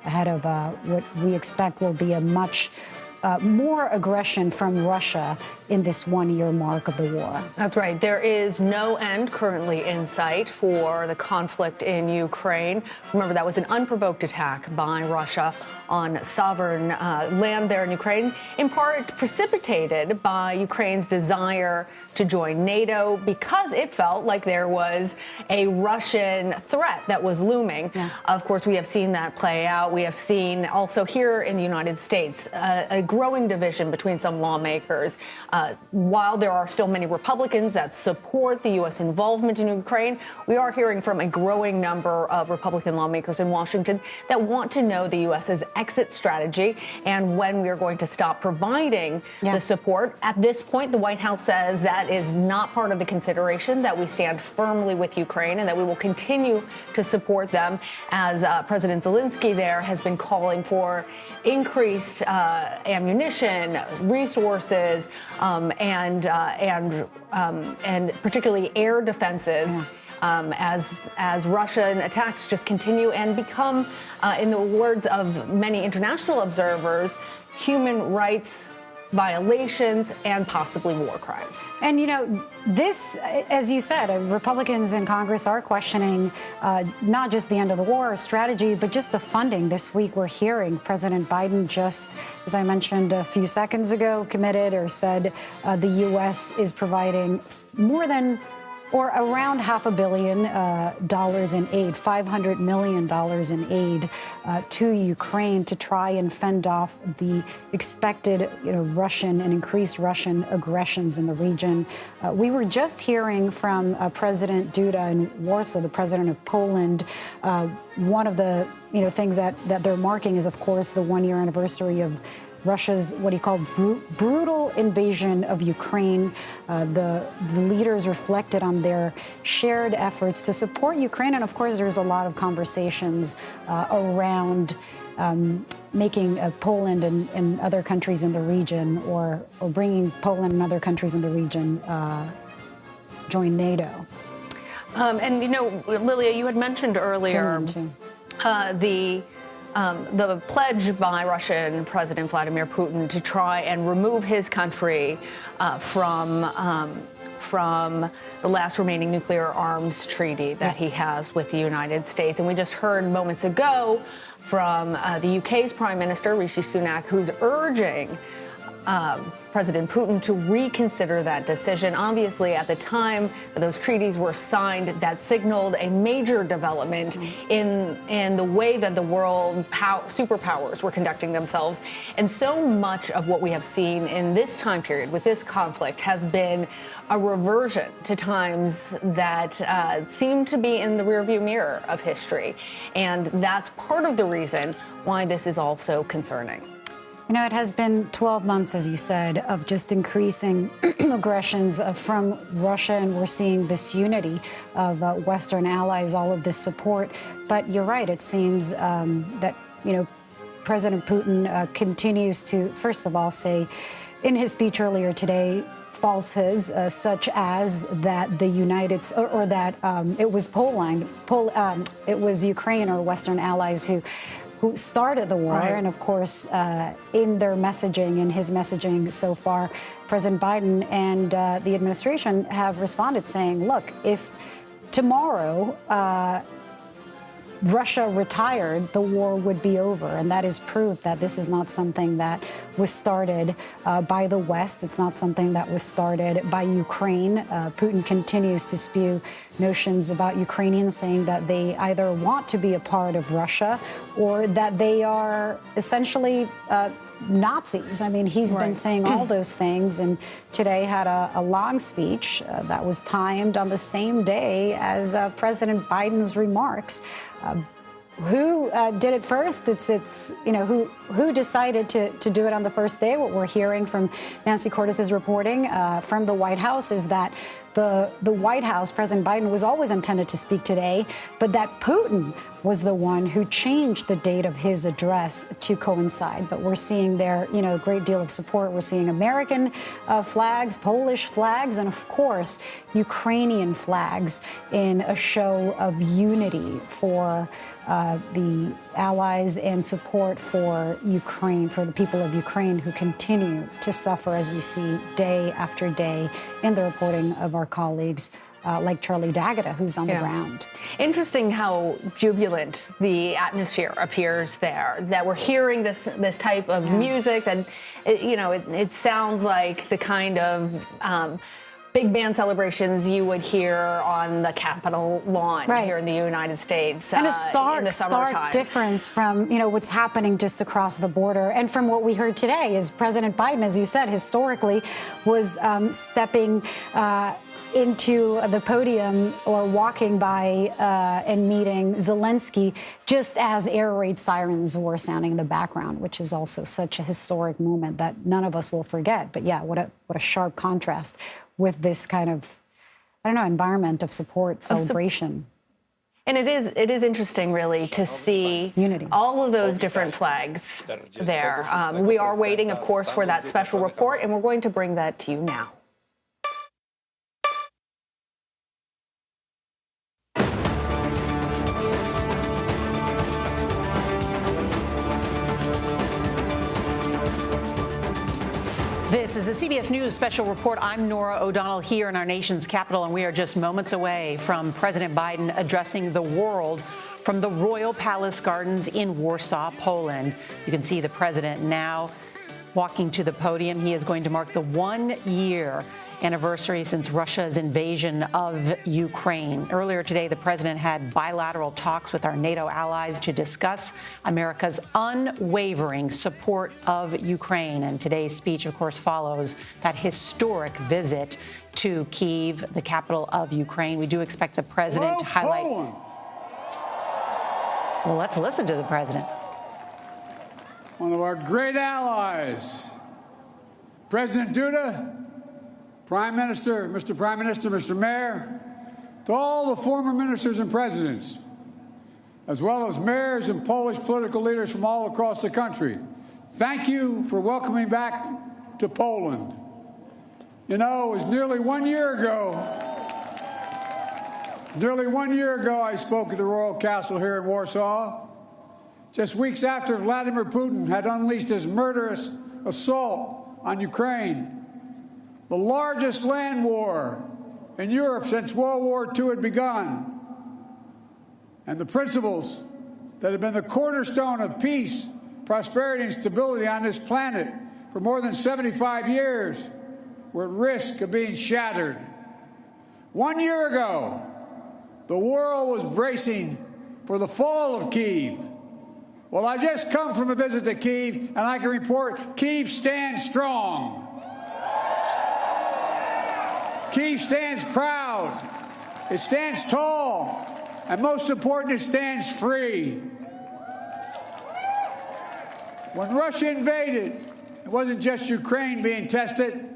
ahead of what we expect will be a much more aggression from Russia in this one-year mark of the war. That's right. There is no end currently in sight for the conflict in Ukraine. Remember, that was an unprovoked attack by Russia on sovereign land there in Ukraine, in part precipitated by Ukraine's desire to join NATO because it felt like there was a Russian threat that was looming. Yeah. Of course, we have seen that play out. We have seen also here in the United States a growing division between some lawmakers. While there are still many Republicans that support the U.S. involvement in Ukraine, we are hearing from a growing number of Republican lawmakers in Washington that want to know the U.S.'s exit strategy and when we are going to stop providing the support. At this point, the White House says that is not part of the consideration, that we stand firmly with Ukraine and that we will continue to support them, as President Zelenskyy there has been calling for increased ammunition, resources, and particularly air defenses. As Russian attacks just continue and become, in the words of many international observers, human rights violations and possibly war crimes. And, you know, this, as you said, Republicans in Congress are questioning not just the end of the war strategy, but just the funding. This week we're hearing President Biden just, as I mentioned a few seconds ago, committed or said the U.S. is providing more than or around $500 million in aid, $500 million in aid to Ukraine to try and fend off the expected, Russian and increased Russian aggressions in the region. We were just hearing from President Duda in Warsaw, the president of Poland. One of the things that they're marking is, of course, the one-year anniversary of Russia's what he called brutal invasion of Ukraine. The leaders reflected on their shared efforts to support Ukraine. And of course, there's a lot of conversations around making Poland and other countries in the region or bringing Poland and other countries in the region join NATO. And, Lilia, you had mentioned earlier the pledge by Russian President Vladimir Putin to try and remove his country from the last remaining nuclear arms treaty that he has with the United States. And we just heard moments ago from the UK's Prime Minister, Rishi Sunak, who's urging President Putin to reconsider that decision. Obviously, at the time that those treaties were signed, that signaled a major development in the way that the world superpowers were conducting themselves. And so much of what we have seen in this time period with this conflict has been a reversion to times that seem to be in the rearview mirror of history. And that's part of the reason why this is also concerning. It has been 12 months, as you said, of just increasing aggressions from Russia, and we're seeing this unity of Western allies, all of this support. But you're right, it seems that, President Putin continues to, first of all, say in his speech earlier today, falsehoods such as that the it was Poland, it was Ukraine or Western allies who started the war. Right. And of course, in their messaging, in his messaging so far, President Biden and the administration have responded saying, look, if tomorrow Russia retired, the war would be over. And that is proof that this is not something that was started by the West. It's not something that was started by Ukraine. Putin continues to spew notions about Ukrainians, saying that they either want to be a part of Russia or that they are essentially Nazis. I mean, he's been saying all those things, and today had a long speech that was timed on the same day as President Biden's remarks. Who did it first? It's who decided to do it on the first day? What we're hearing from Nancy Cortez's reporting from the White House is that the White House, President Biden, was always intended to speak today, but that Putin was the one who changed the date of his address to coincide. But we're seeing there, a great deal of support. We're seeing American flags, Polish flags, and of course, Ukrainian flags in a show of unity for the allies and support for Ukraine, for the people of Ukraine who continue to suffer, as we see day after day in the reporting of our colleagues like Charlie D'Agata, who's on the ground. Interesting how jubilant the atmosphere appears there, that we're hearing this type of music, and it sounds like the kind of big band celebrations you would hear on the Capitol lawn here in the United States. And a stark difference from, what's happening just across the border. And from what we heard today is President Biden, as you said, historically was stepping into the podium or walking by and meeting Zelenskyy just as air raid sirens were sounding in the background, which is also such a historic moment that none of us will forget. But yeah, what a sharp contrast with this kind of, environment of support, celebration. And it is interesting, really, to see unity, all of those different flags there. We are waiting, of course, for that special report, and we're going to bring that to you now. This is a CBS News special report. I'm Norah O'Donnell here in our nation's capital, and we are just moments away from President Biden addressing the world from the Royal Palace Gardens in Warsaw, Poland. You can see the president now walking to the podium. He is going to mark the 1-year anniversary since Russia's invasion of Ukraine. Earlier today, the president had bilateral talks with our NATO allies to discuss America's unwavering support of Ukraine. And today's speech, of course, follows that historic visit to Kyiv, the capital of Ukraine. We do expect the president to highlight. Poland. Well, let's listen to the president. One of our great allies, President Duda, Prime Minister, Mr. Mayor, to all the former ministers and presidents, as well as mayors and Polish political leaders from all across the country. Thank you for welcoming back to Poland. It was nearly 1 year ago. I spoke at the Royal Castle here in Warsaw, just weeks after Vladimir Putin had unleashed his murderous assault on Ukraine, the largest land war in Europe since World War II had begun. And the principles that have been the cornerstone of peace, prosperity, and stability on this planet for more than 75 years were at risk of being shattered. 1 year ago, the world was bracing for the fall of Kyiv. Well, I just come from a visit to Kyiv, and I can report Kyiv stands strong. Kyiv stands proud, it stands tall, and most important, it stands free. When Russia invaded, it wasn't just Ukraine being tested.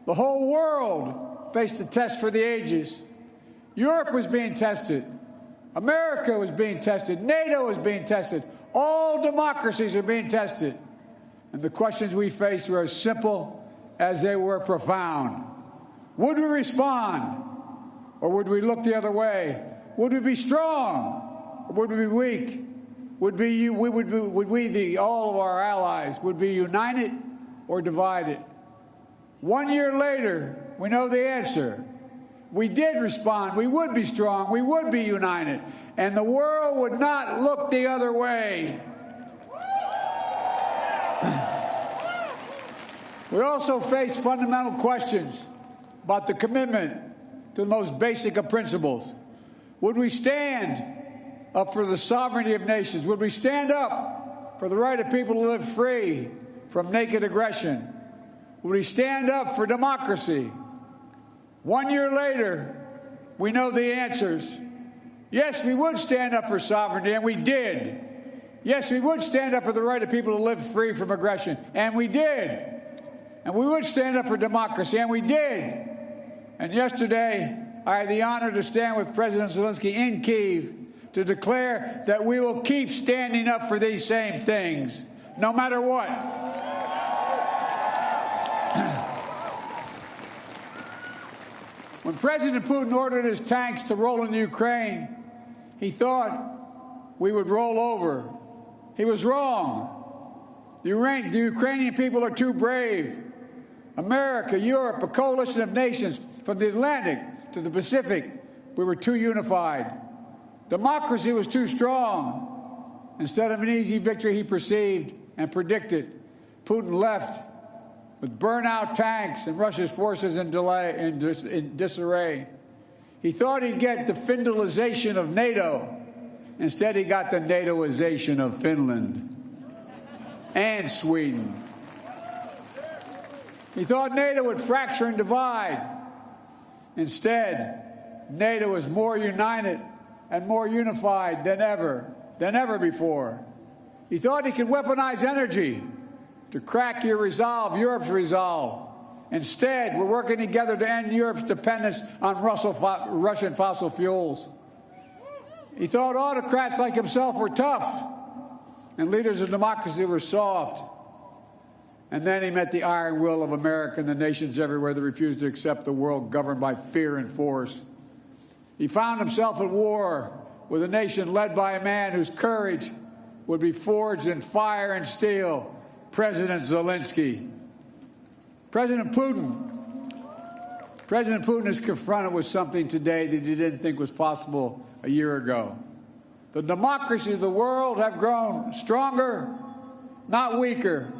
The whole world faced a test for the ages. Europe was being tested. America was being tested. NATO was being tested. All democracies are being tested. And the questions we faced were as simple as they were profound. Would we respond, or would we look the other way? Would we be strong, or would we be weak? Would we, all of our allies, would be united or divided? 1 year later, we know the answer. We did respond. We would be strong. We would be united. And the world would not look the other way. We also face fundamental questions about the commitment to the most basic of principles. Would we stand up for the sovereignty of nations? Would we stand up for the right of people to live free from naked aggression? Would we stand up for democracy? 1 year later, we know the answers. Yes, we would stand up for sovereignty, and we did. Yes, we would stand up for the right of people to live free from aggression, and we did. And we would stand up for democracy, and we did. And yesterday, I had the honor to stand with President Zelenskyy in Kyiv to declare that we will keep standing up for these same things, no matter what. When President Putin ordered his tanks to roll into Ukraine, he thought we would roll over. He was wrong. The Ukrainian people are too brave. America, Europe, a coalition of nations from the Atlantic to the Pacific, we were too unified. Democracy was too strong. Instead of an easy victory he perceived and predicted, Putin left with burnt-out tanks and Russia's forces in disarray. He thought he'd get the Finlandization of NATO. Instead, he got the NATOization of Finland and Sweden. He thought NATO would fracture and divide. Instead, NATO is more united and more unified than ever before. He thought he could weaponize energy to crack Europe's resolve. Instead, we're working together to end Europe's dependence on Russian fossil fuels. He thought autocrats like himself were tough and leaders of democracy were soft. And then he met the iron will of America and the nations everywhere that refused to accept the world governed by fear and force. He found himself at war with a nation led by a man whose courage would be forged in fire and steel, President Zelenskyy. President Putin is confronted with something today that he didn't think was possible a year ago. The democracies of the world have grown stronger, not weaker.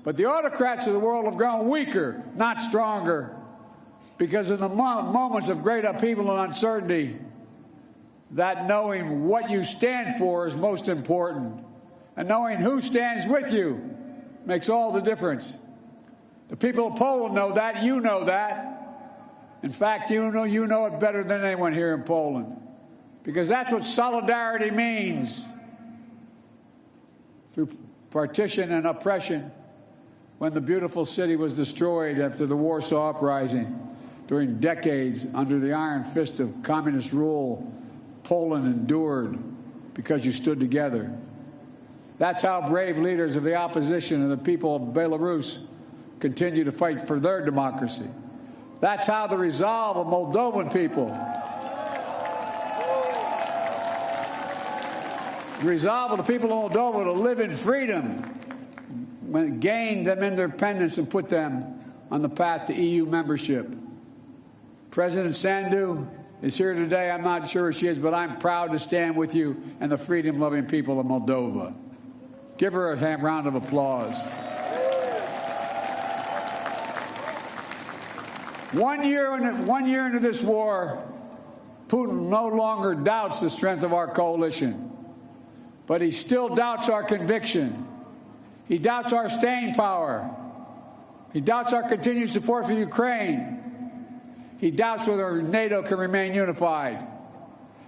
But the autocrats of the world have grown weaker, not stronger. Because in the moments of great upheaval and uncertainty, that knowing what you stand for is most important. And knowing who stands with you makes all the difference. The people of Poland know that. You know that. In fact, you know it better than anyone here in Poland. Because that's what solidarity means. Through partition and oppression, when the beautiful city was destroyed after the Warsaw Uprising, during decades under the iron fist of communist rule, Poland endured because you stood together. That's how brave leaders of the opposition and the people of Belarus continue to fight for their democracy. That's how the resolve of Moldovan people, the resolve of the people of Moldova to live in freedom, gained them independence and put them on the path to EU membership. President Sandu is here today. I'm not sure where she is, but I'm proud to stand with you and the freedom-loving people of Moldova. Give her a round of applause. 1 year into this war, Putin no longer doubts the strength of our coalition, but he still doubts our conviction. He doubts our staying power. He doubts our continued support for Ukraine. He doubts whether NATO can remain unified.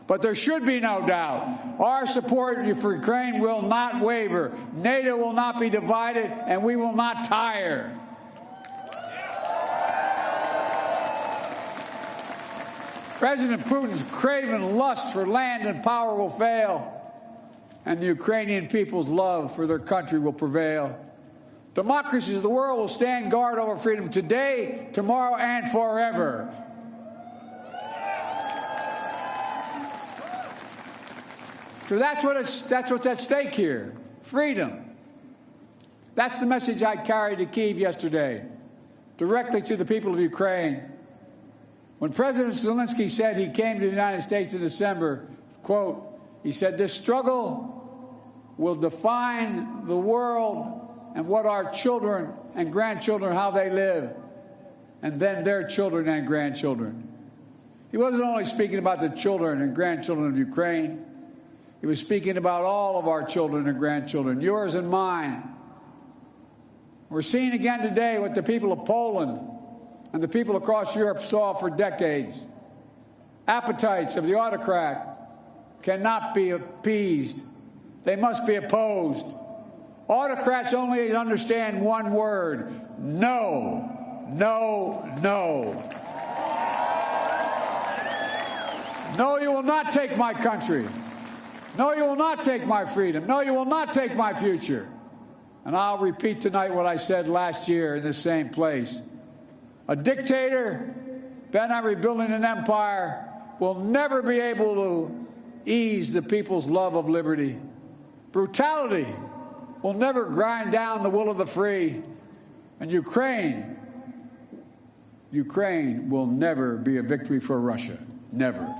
But there should be no doubt. Our support for Ukraine will not waver. NATO will not be divided, and we will not tire. President Putin's craven lust for land and power will fail, and the Ukrainian people's love for their country will prevail. Democracies of the world will stand guard over freedom today, tomorrow, and forever. So that's what's at stake here. Freedom. That's the message I carried to Kyiv yesterday, directly to the people of Ukraine. When President Zelenskyy said he came to the United States in December, quote, he said, "This struggle will define the world and what our children and grandchildren, how they live, and then their children and grandchildren." He wasn't only speaking about the children and grandchildren of Ukraine. He was speaking about all of our children and grandchildren, yours and mine. We're seeing again today what the people of Poland and the people across Europe saw for decades. Appetites of the autocrat cannot be appeased. They must be opposed. Autocrats only understand one word: no, no, no. No, you will not take my country. No, you will not take my freedom. No, you will not take my future. And I'll repeat tonight what I said last year in this same place. A dictator bent on rebuilding an empire will never be able to ease the people's love of liberty. Brutality will never grind down the will of the free. And Ukraine will never be a victory for Russia. Never.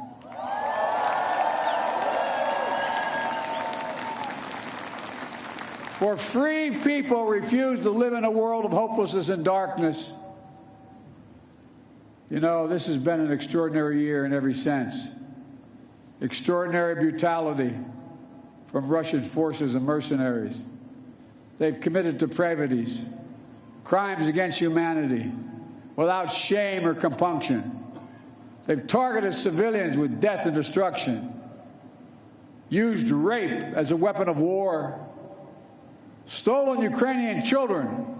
For free people refuse to live in a world of hopelessness and darkness. You know, this has been an extraordinary year in every sense. Extraordinary brutality from Russian forces and mercenaries. They've committed depravities, crimes against humanity, without shame or compunction. They've targeted civilians with death and destruction, used rape as a weapon of war, stolen Ukrainian children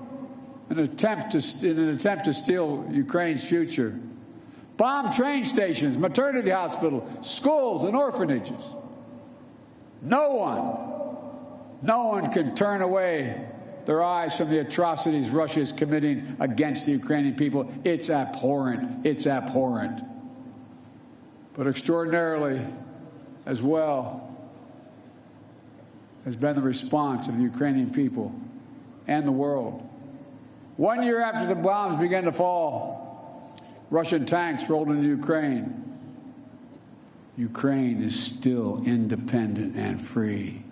in an attempt to steal Ukraine's future, bombed train stations, maternity hospitals, schools, and orphanages. No one can turn away their eyes from the atrocities Russia is committing against the Ukrainian people. It's abhorrent. It's abhorrent. But extraordinarily, as well, has been the response of the Ukrainian people and the world. 1 year after the bombs began to fall, Russian tanks rolled into Ukraine. Ukraine is still independent and free.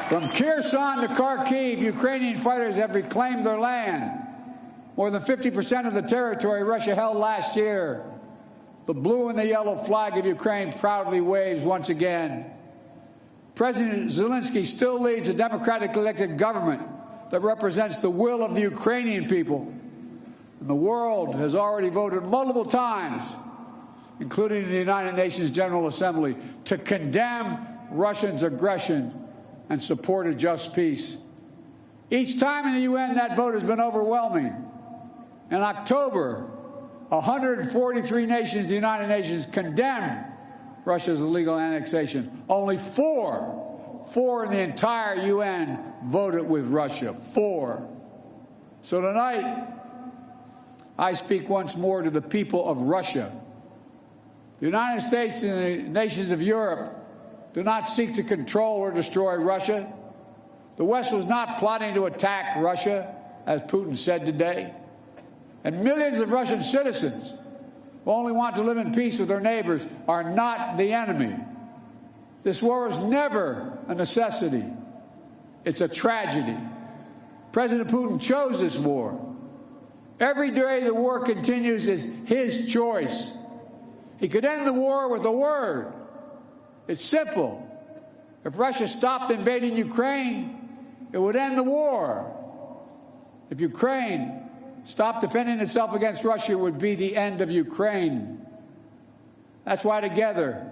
From Kherson to Kyiv, Ukrainian fighters have reclaimed their land. More than 50% of the territory Russia held last year. The blue and the yellow flag of Ukraine proudly waves once again. President Zelenskyy still leads a democratically elected government that represents the will of the Ukrainian people. And the world has already voted multiple times, including in the United Nations General Assembly, to condemn Russia's aggression and support a just peace. Each time in the UN, that vote has been overwhelming. In October, 143 nations in the United Nations condemned Russia's illegal annexation. Only four in the entire UN voted with Russia. 4. So tonight, I speak once more to the people of Russia. The United States and the nations of Europe do not seek to control or destroy Russia. The West was not plotting to attack Russia, as Putin said today. And millions of Russian citizens who only want to live in peace with their neighbors are not the enemy. This war is never a necessity. It's a tragedy. President Putin chose this war. Every day the war continues is his choice. He could end the war with a word. It's simple. If Russia stopped invading Ukraine, it would end the war. If Ukraine stopped defending itself against Russia, it would be the end of Ukraine. That's why together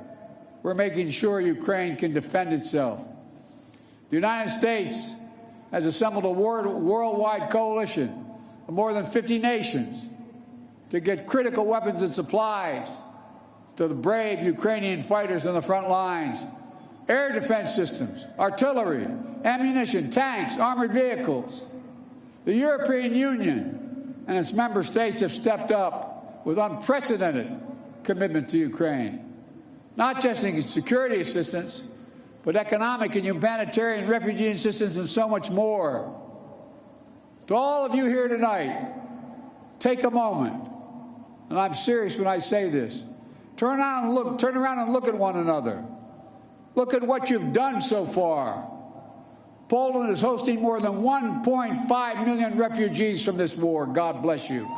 we're making sure Ukraine can defend itself. The United States has assembled a worldwide coalition of more than 50 nations to get critical weapons and supplies to the brave Ukrainian fighters on the front lines. Air defense systems, artillery, ammunition, tanks, armored vehicles. The European Union and its member states have stepped up with unprecedented commitment to Ukraine. Not just in security assistance, but economic and humanitarian refugee assistance and so much more. To all of you here tonight, take a moment, and I'm serious when I say this. Turn around and look at one another. Look at what you've done so far. Poland is hosting more than 1.5 million refugees from this war. God bless you.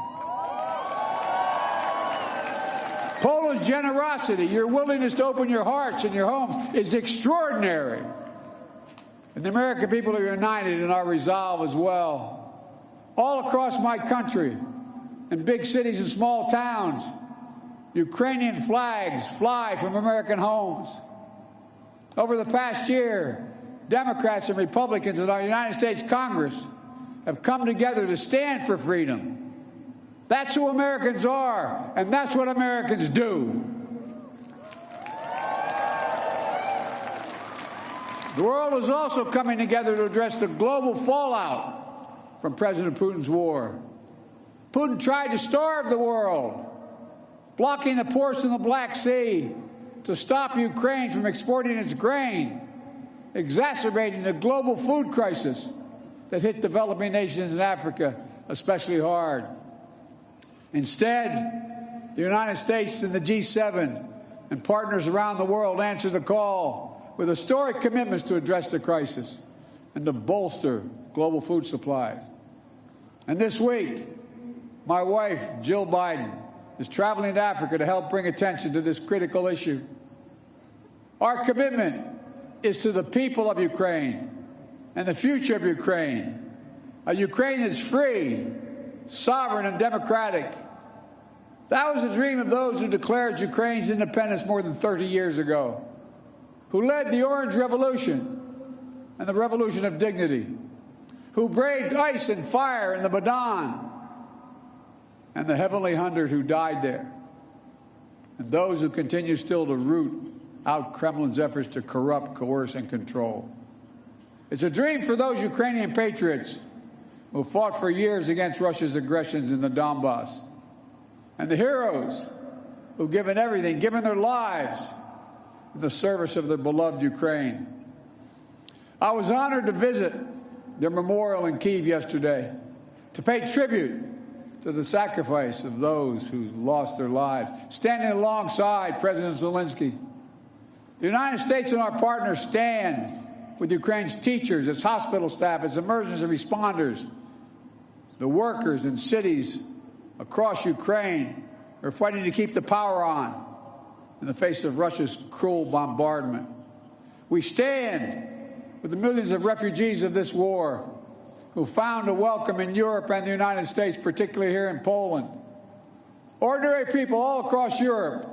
Poland's generosity, your willingness to open your hearts and your homes is extraordinary. And the American people are united in our resolve as well. All across my country, in big cities and small towns, Ukrainian flags fly from American homes. Over the past year, Democrats and Republicans in our United States Congress have come together to stand for freedom, That's who Americans are, and that's what Americans do. The world is also coming together to address the global fallout from President Putin's war. Putin tried to starve the world, blocking the ports in the Black Sea to stop Ukraine from exporting its grain, exacerbating the global food crisis that hit developing nations in Africa especially hard. Instead, the United States and the G7 and partners around the world answered the call with historic commitments to address the crisis and to bolster global food supplies. And this week, my wife, Jill Biden, is traveling to Africa to help bring attention to this critical issue. Our commitment is to the people of Ukraine and the future of Ukraine, a Ukraine that's free, sovereign, and democratic. That was the dream of those who declared Ukraine's independence more than 30 years ago, who led the Orange Revolution and the Revolution of Dignity, who braved ice and fire in the Maidan, and the Heavenly Hundred who died there, and those who continue still to root out Kremlin's efforts to corrupt, coerce, and control. It's a dream for those Ukrainian patriots who fought for years against Russia's aggressions in the Donbass, and the heroes who've given everything, given their lives in the service of their beloved Ukraine. I was honored to visit their memorial in Kyiv yesterday to pay tribute to the sacrifice of those who lost their lives, standing alongside President Zelenskyy. The United States and our partners stand with Ukraine's teachers, its hospital staff, its emergency responders, the workers in cities across Ukraine are fighting to keep the power on in the face of Russia's cruel bombardment. We stand with the millions of refugees of this war who found a welcome in Europe and the United States, particularly here in Poland. Ordinary people all across Europe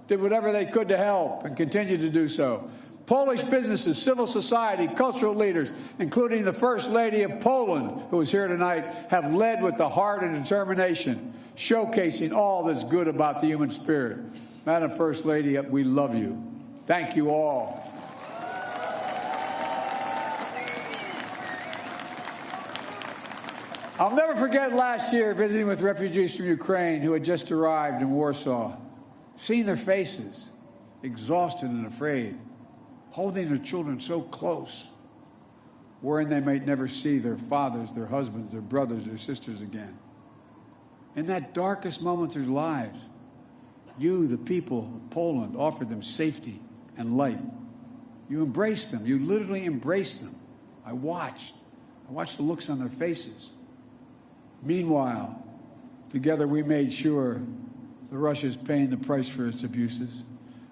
did whatever they could to help and continue to do so. Polish businesses, civil society, cultural leaders, including the First Lady of Poland, who is here tonight, have led with the heart and determination, showcasing all that's good about the human spirit. Madam First Lady, we love you. Thank you all. I'll never forget last year visiting with refugees from Ukraine who had just arrived in Warsaw, seeing their faces, exhausted and afraid, holding their children so close, worrying they might never see their fathers, their husbands, their brothers, their sisters again. In that darkest moment of their lives, you, the people of Poland, offered them safety and light. You embraced them. You literally embraced them. I watched the looks on their faces. Meanwhile, together we made sure that Russia is paying the price for its abuses.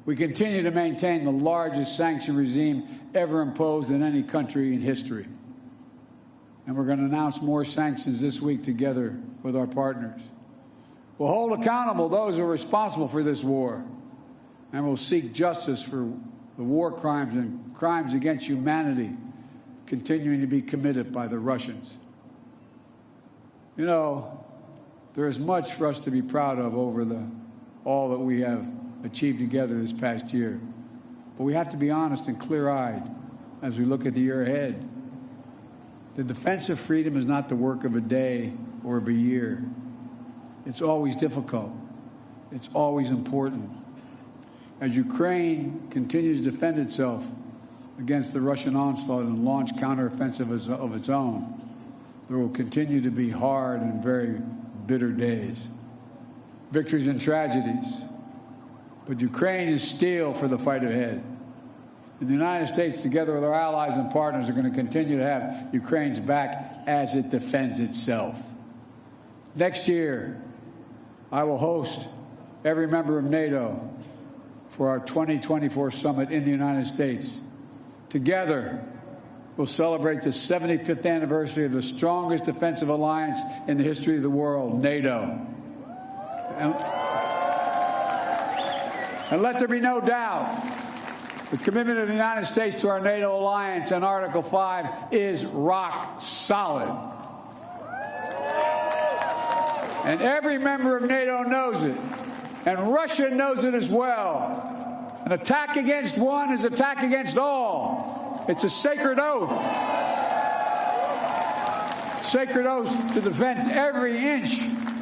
We continue to maintain the largest sanction regime ever imposed in any country in history. And we're going to announce more sanctions this week together with our partners. We'll hold accountable those who are responsible for this war, and we'll seek justice for the war crimes and crimes against humanity continuing to be committed by the Russians. You know, there is much for us to be proud of over all that we have achieved together this past year. But we have to be honest and clear-eyed as we look at the year ahead. The defense of freedom is not the work of a day or of a year. It's always difficult. It's always important. As Ukraine continues to defend itself against the Russian onslaught and launch counteroffensive of its own, there will continue to be hard and very bitter days, victories and tragedies. But Ukraine is steel for the fight ahead. And the United States, together with our allies and partners, are going to continue to have Ukraine's back as it defends itself. Next year, I will host every member of NATO for our 2024 summit in the United States. Together, we'll celebrate the 75th anniversary of the strongest defensive alliance in the history of the world, NATO. And let there be no doubt, the commitment of the United States to our NATO alliance and Article 5 is rock solid. And every member of NATO knows it. And Russia knows it as well. An attack against one is an attack against all. It's a sacred oath. Sacred oath to defend every inch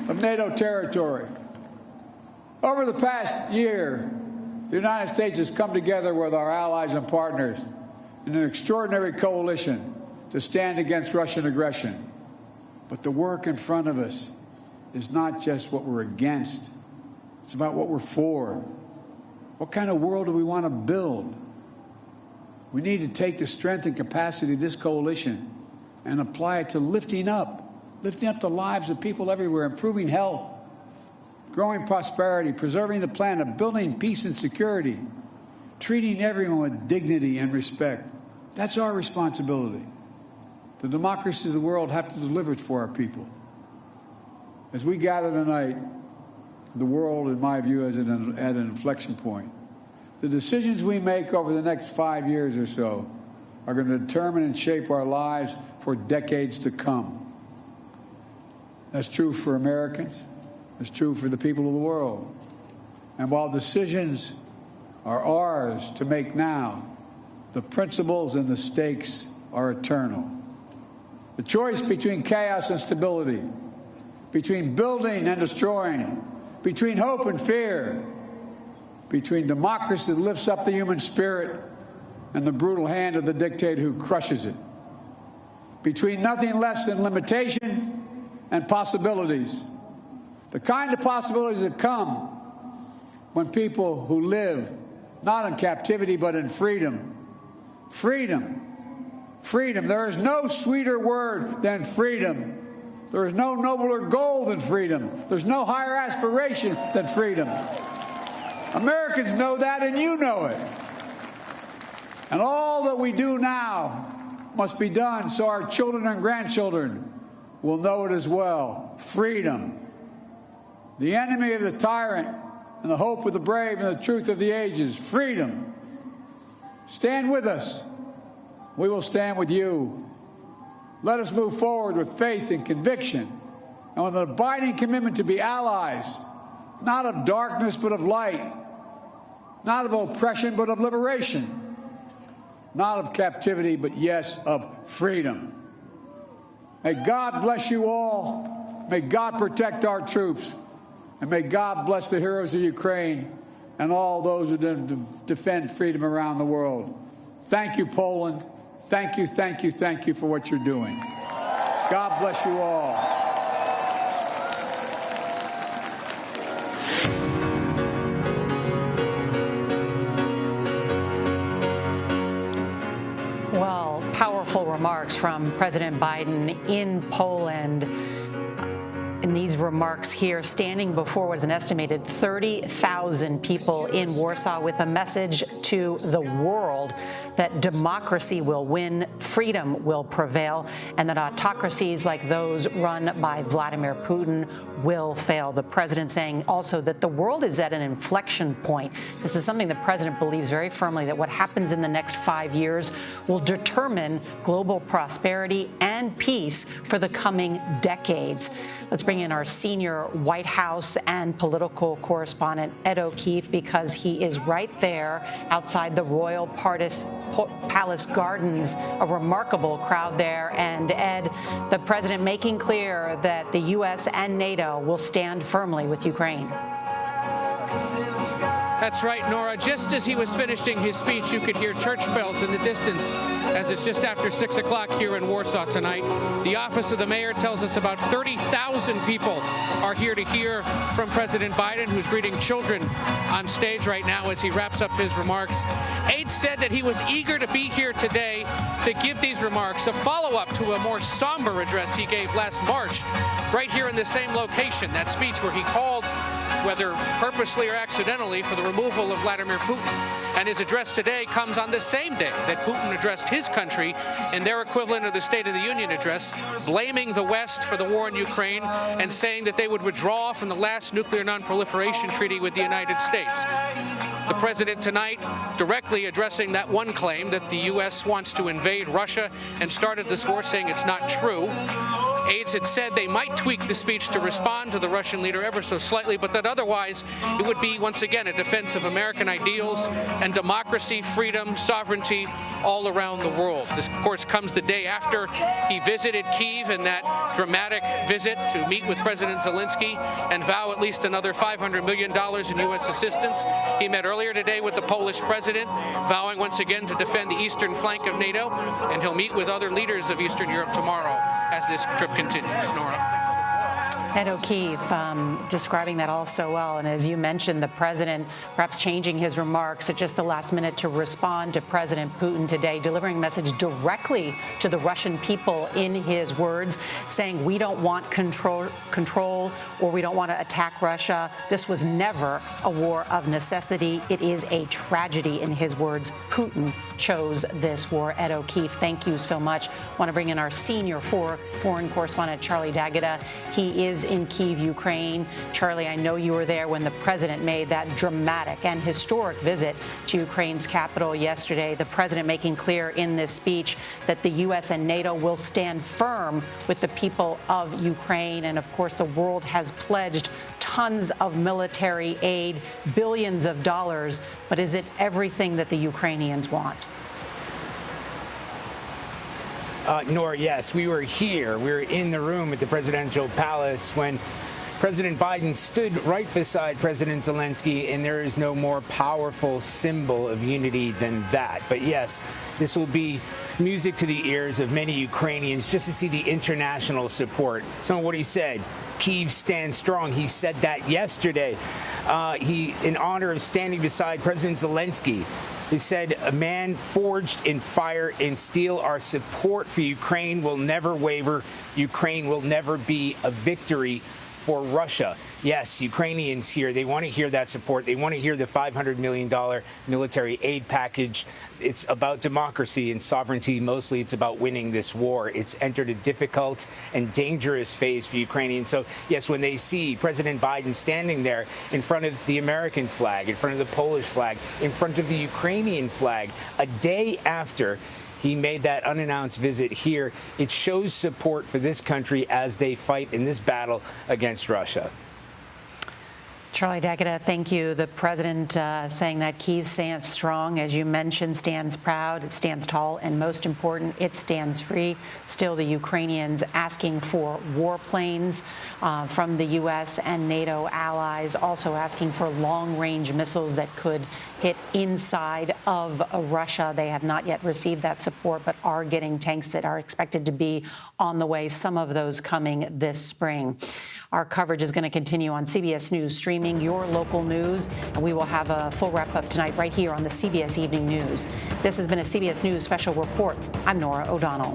of NATO territory. Over the past year, the United States has come together with our allies and partners in an extraordinary coalition to stand against Russian aggression. But the work in front of us is not just what we're against. It's about what we're for. What kind of world do we want to build? We need to take the strength and capacity of this coalition and apply it to lifting up the lives of people everywhere, improving health, growing prosperity, preserving the planet, building peace and security, treating everyone with dignity and respect. That's our responsibility. The democracies of the world have to deliver it for our people. As we gather tonight, the world, in my view, is at an inflection point. The decisions we make over the next 5 years or so are going to determine and shape our lives for decades to come. That's true for Americans. It's true for the people of the world. And while decisions are ours to make now, the principles and the stakes are eternal. The choice between chaos and stability, between building and destroying, between hope and fear, between democracy that lifts up the human spirit and the brutal hand of the dictator who crushes it, between nothing less than limitation and possibilities. The kind of possibilities that come when people who live not in captivity but in freedom. Freedom. Freedom. There is no sweeter word than freedom. There is no nobler goal than freedom. There's no higher aspiration than freedom. Americans know that, and you know it. And all that we do now must be done so our children and grandchildren will know it as well. Freedom. The enemy of the tyrant and the hope of the brave and the truth of the ages. Freedom. Stand with us. We will stand with you. Let us move forward with faith and conviction and with an abiding commitment to be allies, not of darkness but of light, not of oppression but of liberation, not of captivity but, yes, of freedom. May God bless you all. May God protect our troops. And may God bless the heroes of Ukraine and all those who defend freedom around the world. Thank you, Poland. Thank you, thank you, thank you for what you're doing. God bless you all. Well, powerful remarks from President Biden in Poland. In these remarks here, standing before what is an estimated 30,000 people in Warsaw with a message to the world that democracy will win, freedom will prevail, and that autocracies like those run by Vladimir Putin will fail. The president saying also that the world is at an inflection point. This is something the president believes very firmly, that what happens in the next 5 years will determine global prosperity and peace for the coming decades. Let's bring in our senior White House and political correspondent, Ed O'Keefe, because he is right there outside the Royal Palace Gardens, a remarkable crowd there. And Ed, the president making clear that the U.S. and NATO will stand firmly with Ukraine. That's right, Nora. Just as he was finishing his speech, you could hear church bells in the distance as it's just after 6 o'clock here in Warsaw tonight. The office of the mayor tells us about 30,000 people are here to hear from President Biden, who's greeting children on stage right now as he wraps up his remarks. Aides said that he was eager to be here today to give these remarks, a follow-up to a more somber address he gave last March, right here in the same location, that speech where he called, whether purposely or accidentally, for the removal of Vladimir Putin. And his address today comes on the same day that Putin addressed his country in their equivalent of the State of the Union address, blaming the West for the war in Ukraine and saying that they would withdraw from the last nuclear non-proliferation treaty with the United States. The president tonight directly addressing that one claim that the U.S. wants to invade Russia and started this war, saying it's not true. Aides had said they might tweak the speech to respond to the Russian leader ever so slightly, but that otherwise it would be, once again, a defense of American ideals and democracy, freedom, sovereignty all around the world. This, of course, comes the day after he visited Kyiv in that dramatic visit to meet with President Zelenskyy and vow at least another $500 million in U.S. assistance. He met earlier today with the Polish president, vowing once again to defend the eastern flank of NATO, and he'll meet with other leaders of Eastern Europe tomorrow as this trip continues. Nora. Ed O'Keefe describing that all so well. And as you mentioned, the president perhaps changing his remarks at just the last minute to respond to President Putin today, delivering a message directly to the Russian people in his words, saying we don't want control or we don't want to attack Russia. This was never a war of necessity. It is a tragedy, in his words. Putin chose this war. Ed O'Keefe, thank you so much. I want to bring in our senior foreign correspondent, Charlie D'Agata. He is in Kyiv, Ukraine. Charlie, I know you were there when the president made that dramatic and historic visit to Ukraine's capital yesterday. The president making clear in this speech that the U.S. and NATO will stand firm with the people of Ukraine. And of course, the world has pledged tons of military aid, billions of dollars. But is it everything that the Ukrainians want? Nor, yes, we were here. We were in the room at the presidential palace when President Biden stood right beside President Zelenskyy, and there is no more powerful symbol of unity than that. But yes, this will be music to the ears of many Ukrainians just to see the international support. Some of what he said, Kyiv stands strong. He said that yesterday. In honor of standing beside President Zelenskyy, he said, a man forged in fire and steel. Our support for Ukraine will never waver. Ukraine will never be a victory for Russia. Yes, Ukrainians here, they want to hear that support. They want to hear the $500 million military aid package. It's about democracy and sovereignty. Mostly it's about winning this war. It's entered a difficult and dangerous phase for Ukrainians. So, yes, when they see President Biden standing there in front of the American flag, in front of the Polish flag, in front of the Ukrainian flag, a day after he made that unannounced visit here, it shows support for this country as they fight in this battle against Russia. Charlie D'Agata, thank you. The president saying that Kyiv stands strong, as you mentioned, stands proud, it stands tall, and most important, it stands free. Still, the Ukrainians asking for warplanes from the U.S. and NATO allies, also asking for long-range missiles that could hit inside of Russia. They have not yet received that support, but are getting tanks that are expected to be on the way, some of those coming this spring. Our coverage is going to continue on CBS News Streaming, your local news, and we will have a full wrap-up tonight right here on the CBS Evening News. This has been a CBS News special report. I'm Nora O'Donnell.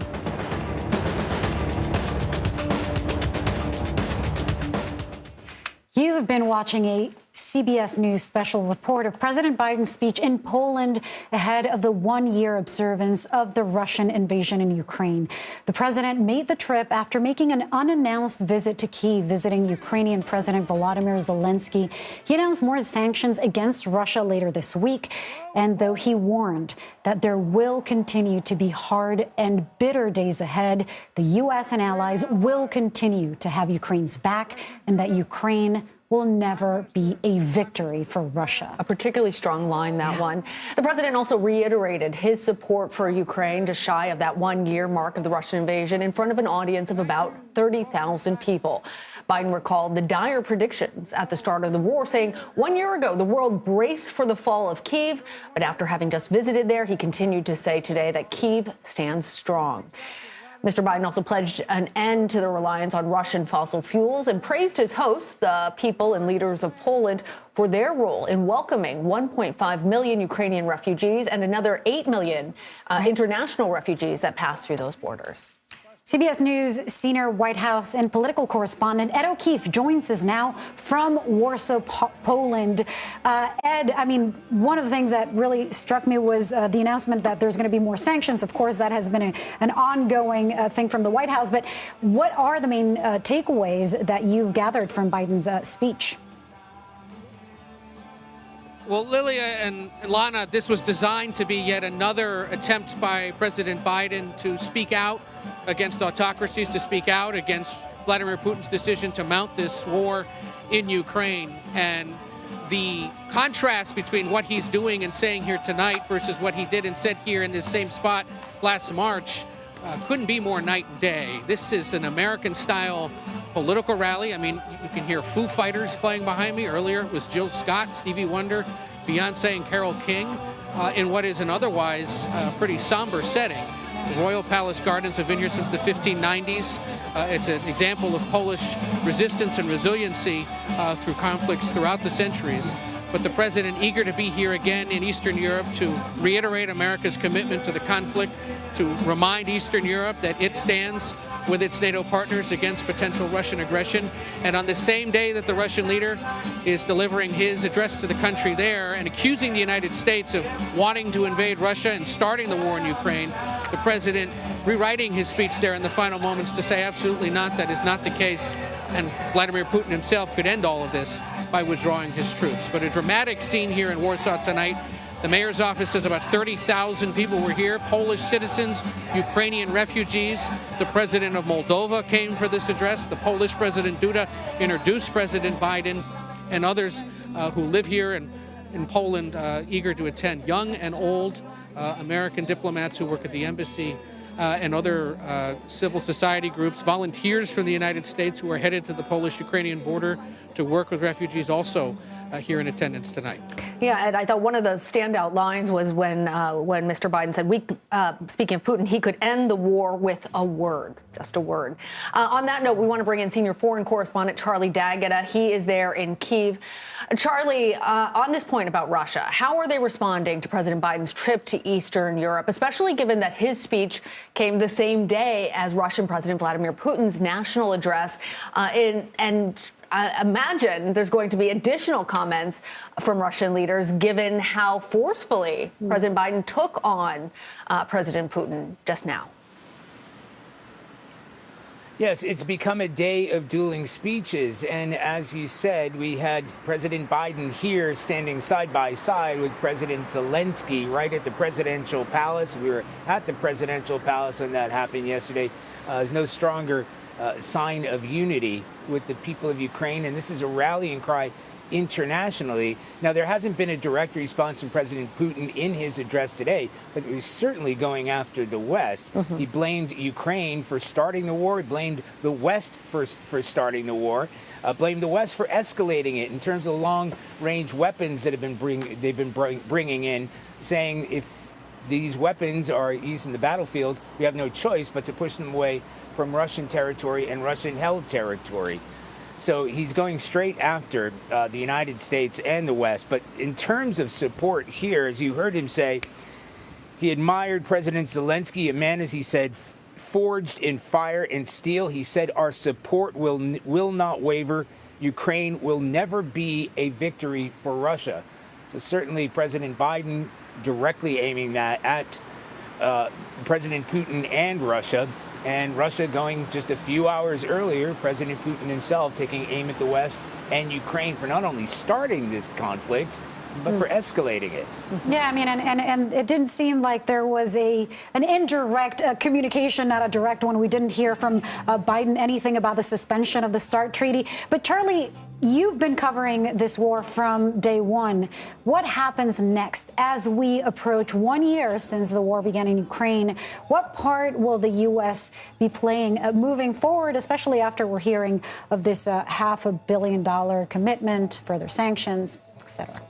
You have been watching a CBS News special report of President Biden's speech in Poland ahead of the one-year observance of the Russian invasion in Ukraine. The president made the trip after making an unannounced visit to Kyiv, visiting Ukrainian President Volodymyr Zelenskyy. He announced more sanctions against Russia later this week, and though he warned that there will continue to be hard and bitter days ahead, the U.S. and allies will continue to have Ukraine's back, and that Ukraine will never be a victory for Russia. A particularly strong line, that one. The president also reiterated his support for Ukraine, just shy of that one-year mark of the Russian invasion, in front of an audience of about 30,000 people. Biden recalled the dire predictions at the start of the war, saying 1 year ago the world braced for the fall of Kyiv, but after having just visited there, he continued to say today that Kyiv stands strong. Mr. Biden also pledged an end to the reliance on Russian fossil fuels and praised his hosts, the people and leaders of Poland, for their role in welcoming 1.5 million Ukrainian refugees and another 8 million international refugees that passed through those borders. CBS News senior White House and political correspondent Ed O'Keefe joins us now from Warsaw, Poland. Ed, I mean, one of the things that really struck me was the announcement that there's going to be more sanctions. Of course, that has been an ongoing thing from the White House. But what are the main takeaways that you've gathered from Biden's speech? Well, Lilia and Lana, this was designed to be yet another attempt by President Biden to speak out against autocracies, to speak out against Vladimir Putin's decision to mount this war in Ukraine. And the contrast between what he's doing and saying here tonight versus what he did and said here in this same spot last March couldn't be more night and day. This is an American-style political rally. I mean, you can hear Foo Fighters playing behind me. Earlier it was Jill Scott, Stevie Wonder, Beyonce, and Carole King in what is an otherwise pretty somber setting. The Royal Palace Gardens have been here since the 1590s. It's an example of Polish resistance and resiliency through conflicts throughout the centuries. But the president eager to be here again in Eastern Europe to reiterate America's commitment to the conflict, to remind Eastern Europe that it stands with its NATO partners against potential Russian aggression. And on the same day that the Russian leader is delivering his address to the country there and accusing the United States of wanting to invade Russia and starting the war in Ukraine, the president rewriting his speech there in the final moments to say absolutely not, that is not the case. And Vladimir Putin himself could end all of this by withdrawing his troops. But a dramatic scene here in Warsaw tonight. The mayor's office says about 30,000 people were here, Polish citizens, Ukrainian refugees. The president of Moldova came for this address. The Polish President Duda introduced President Biden, and others who live here in Poland eager to attend. Young and old American diplomats who work at the embassy and other civil society groups, volunteers from the United States who are headed to the Polish-Ukrainian border to work with refugees also here in attendance tonight. Yeah, and I thought one of the standout lines was when Mr. Biden said, speaking of Putin, he could end the war with a word, just a word. On that note, we want to bring in senior foreign correspondent Charlie D'Agata. He is there in Kyiv. Charlie, on this point about Russia, how are they responding to President Biden's trip to Eastern Europe, especially given that his speech came the same day as Russian President Vladimir Putin's national address? And I imagine there's going to be additional comments from Russian leaders, given how forcefully President Biden took on President Putin just now. Yes, it's become a day of dueling speeches. And as you said, we had President Biden here standing side by side with President Zelenskyy right at the presidential palace. We were at the presidential palace when that happened yesterday. There's no stronger sign of unity with the people of Ukraine. And this is a rallying cry internationally. Now, there hasn't been a direct response from President Putin in his address today, but he was certainly going after the West. He blamed Ukraine for starting the war. He blamed the West for starting the war. Blamed the West for escalating it in terms of long-range weapons that have been bringing in, saying if these weapons are used in the battlefield, we have no choice but to push them away from Russian territory and Russian-held territory. So he's going straight after the United States and the West. But in terms of support here, as you heard him say, he admired President Zelenskyy, a man, as he said, forged in fire and steel. He said, our support will not waver. Ukraine will never be a victory for Russia. So certainly President Biden directly aiming that at President Putin and Russia. And Russia going just a few hours earlier, President Putin himself taking aim at the West and Ukraine for not only starting this conflict, but for escalating it. Yeah, I mean, and it didn't seem like there was an indirect communication, not a direct one. We didn't hear from Biden anything about the suspension of the START treaty. But Charlie, you've been covering this war from day one. What happens next as we approach 1 year since the war began in Ukraine? What part will the U.S. be playing moving forward, especially after we're hearing of this $500 million commitment, further sanctions, et cetera?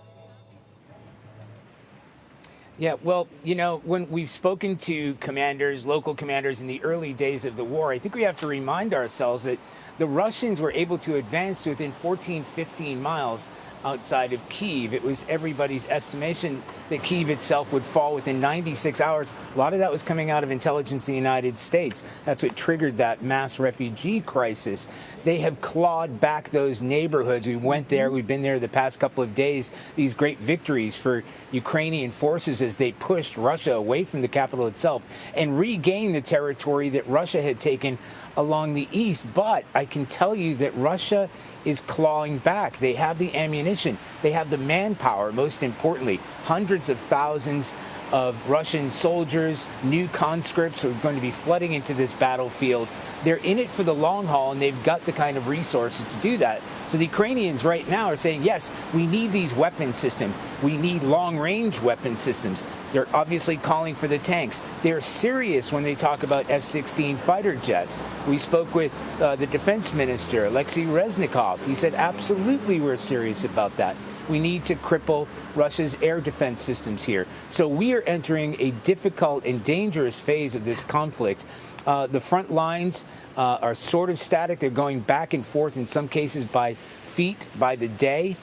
Yeah, well, you know, when we've spoken to commanders, local commanders in the early days of the war, I think we have to remind ourselves that the Russians were able to advance to within 14, 15 miles outside of Kyiv. It was everybody's estimation that Kyiv itself would fall within 96 hours. A lot of that was coming out of intelligence in the United States. That's what triggered that mass refugee crisis. They have clawed back those neighborhoods. We went there. We've been there the past couple of days. These great victories for Ukrainian forces as they pushed Russia away from the capital itself and regained the territory that Russia had taken along the east. But I can tell you that Russia is clawing back. They have the ammunition ammunition. They have the manpower, most importantly, hundreds of thousands of Russian soldiers, new conscripts who are going to be flooding into this battlefield. They're in it for the long haul, and they've got the kind of resources to do that. So the Ukrainians right now are saying, yes, we need these weapon systems. We need long-range weapon systems. They're obviously calling for the tanks. They're serious when they talk about F-16 fighter jets. We spoke with the defense minister, Alexei Reznikov. He said, absolutely, we're serious about that. We need to cripple Russia's air defense systems here. So we are entering a difficult and dangerous phase of this conflict. The front lines are sort of static. They're going back and forth in some cases by feet, by the day.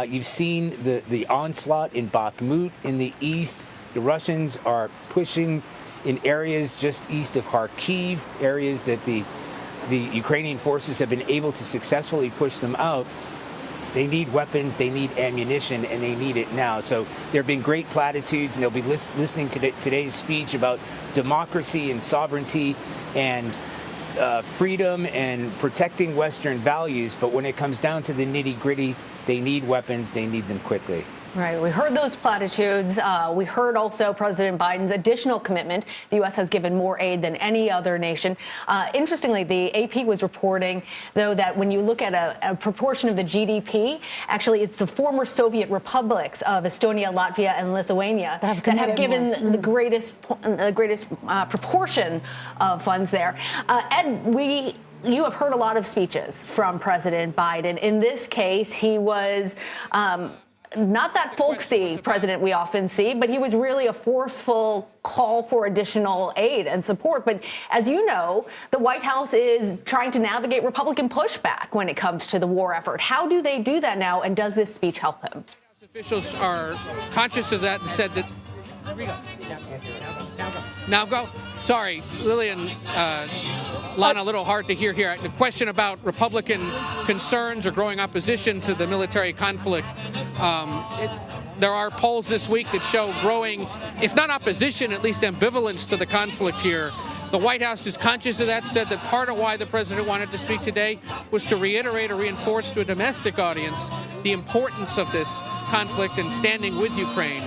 You've seen the onslaught in Bakhmut in the east. The Russians are pushing in areas just east of Kyiv, areas that the Ukrainian forces have been able to successfully push them out. They need weapons, they need ammunition, and they need it now. So there have been great platitudes, and they'll be listening to today's speech about democracy and sovereignty and freedom and protecting Western values. But when it comes down to the nitty-gritty, they need weapons, they need them quickly. Right. We heard those platitudes. We heard also President Biden's additional commitment. The U.S. has given more aid than any other nation. Interestingly, the AP was reporting, though, that when you look at a proportion of the GDP, actually, it's the former Soviet republics of Estonia, Latvia, and Lithuania that have given the greatest proportion of funds there. Ed, you have heard a lot of speeches from President Biden. In this case, he was not that folksy president we often see, but he was really a forceful call for additional aid and support. But as you know, the White House is trying to navigate Republican pushback when it comes to the war effort. How do they do that now, and does this speech help him? Officials are conscious of that and said that... Now go. Sorry, Lillian, Lana, a little hard to hear here. The question about Republican concerns or growing opposition to the military conflict. There are polls this week that show growing, if not opposition, at least ambivalence to the conflict here. The White House is conscious of that, said that part of why the president wanted to speak today was to reiterate or reinforce to a domestic audience the importance of this conflict and standing with Ukraine.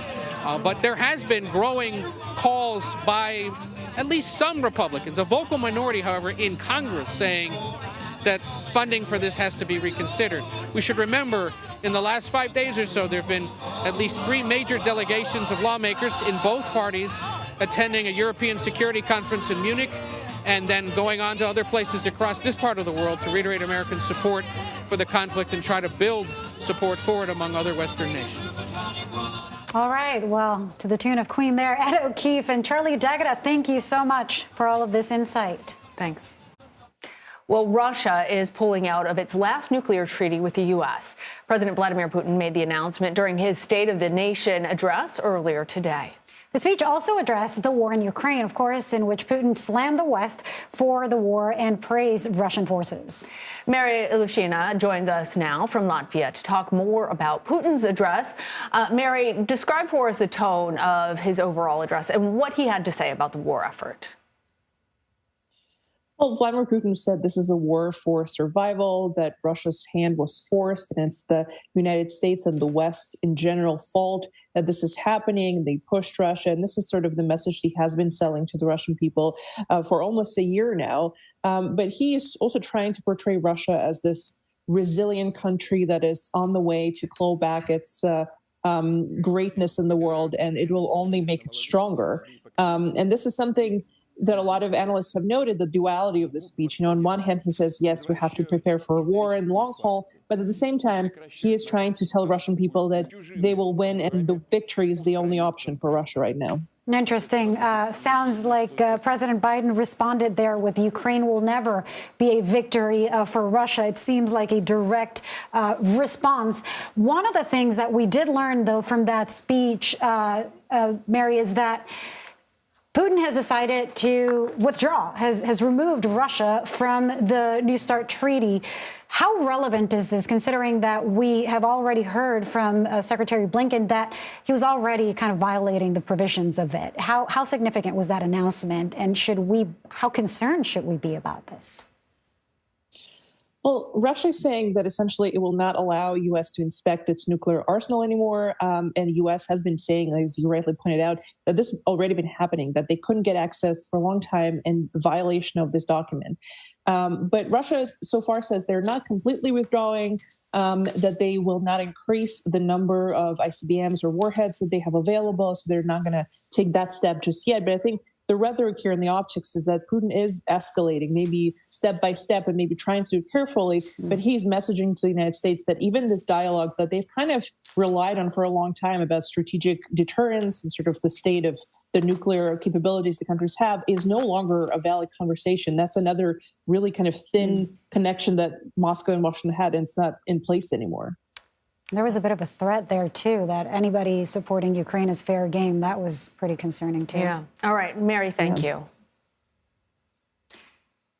But there has been growing calls by at least some Republicans, a vocal minority, however, in Congress, saying that funding for this has to be reconsidered. We should remember, in the last 5 days or so, there have been at least 3 major delegations of lawmakers in both parties attending a European security conference in Munich and then going on to other places across this part of the world to reiterate American support for the conflict and try to build support for it among other Western nations. All right. Well, to the tune of Queen there, Ed O'Keefe and Charlie D'Agata, thank you so much for all of this insight. Thanks. Well, Russia is pulling out of its last nuclear treaty with the U.S. President Vladimir Putin made the announcement during his State of the Nation address earlier today. The speech also addressed the war in Ukraine, of course, in which Putin slammed the West for the war and praised Russian forces. Mary Ilyushina joins us now from Latvia to talk more about Putin's address. Mary, describe for us the tone of his overall address and what he had to say about the war effort. Well, Vladimir Putin said this is a war for survival, that Russia's hand was forced, and it's the United States and the West in general fault that this is happening. They pushed Russia, and this is sort of the message he has been selling to the Russian people for almost a year now. But he is also trying to portray Russia as this resilient country that is on the way to claw back its greatness in the world, and it will only make it stronger. And this is something that a lot of analysts have noted, the duality of the speech. You know, on one hand, he says, yes, we have to prepare for a war and long haul, but at the same time, he is trying to tell Russian people that they will win and the victory is the only option for Russia right now. Interesting. Sounds like President Biden responded there with Ukraine will never be a victory for Russia. It seems like a direct response. One of the things that we did learn, though, from that speech, Mary, is that Putin has decided to withdraw, has removed Russia from the New START treaty. How relevant is this, considering that we have already heard from Secretary Blinken that he was already kind of violating the provisions of it? How significant was that announcement, and how concerned should we be about this? Well, Russia is saying that essentially it will not allow U.S. to inspect its nuclear arsenal anymore. And the U.S. has been saying, as you rightly pointed out, that this has already been happening, that they couldn't get access for a long time in violation of this document. But Russia so far says they're not completely withdrawing, that they will not increase the number of ICBMs or warheads that they have available. So they're not going to take that step just yet. But I think the rhetoric here in the optics is that Putin is escalating, maybe step by step and maybe trying to do it carefully. But he's messaging to the United States that even this dialogue that they've kind of relied on for a long time about strategic deterrence and sort of the state of the nuclear capabilities the countries have is no longer a valid conversation. That's another really kind of thin connection that Moscow and Washington had, and it's not in place anymore. There was a bit of a threat there, too, that anybody supporting Ukraine is fair game. That was pretty concerning, too. Yeah. All right, Mary, thank you.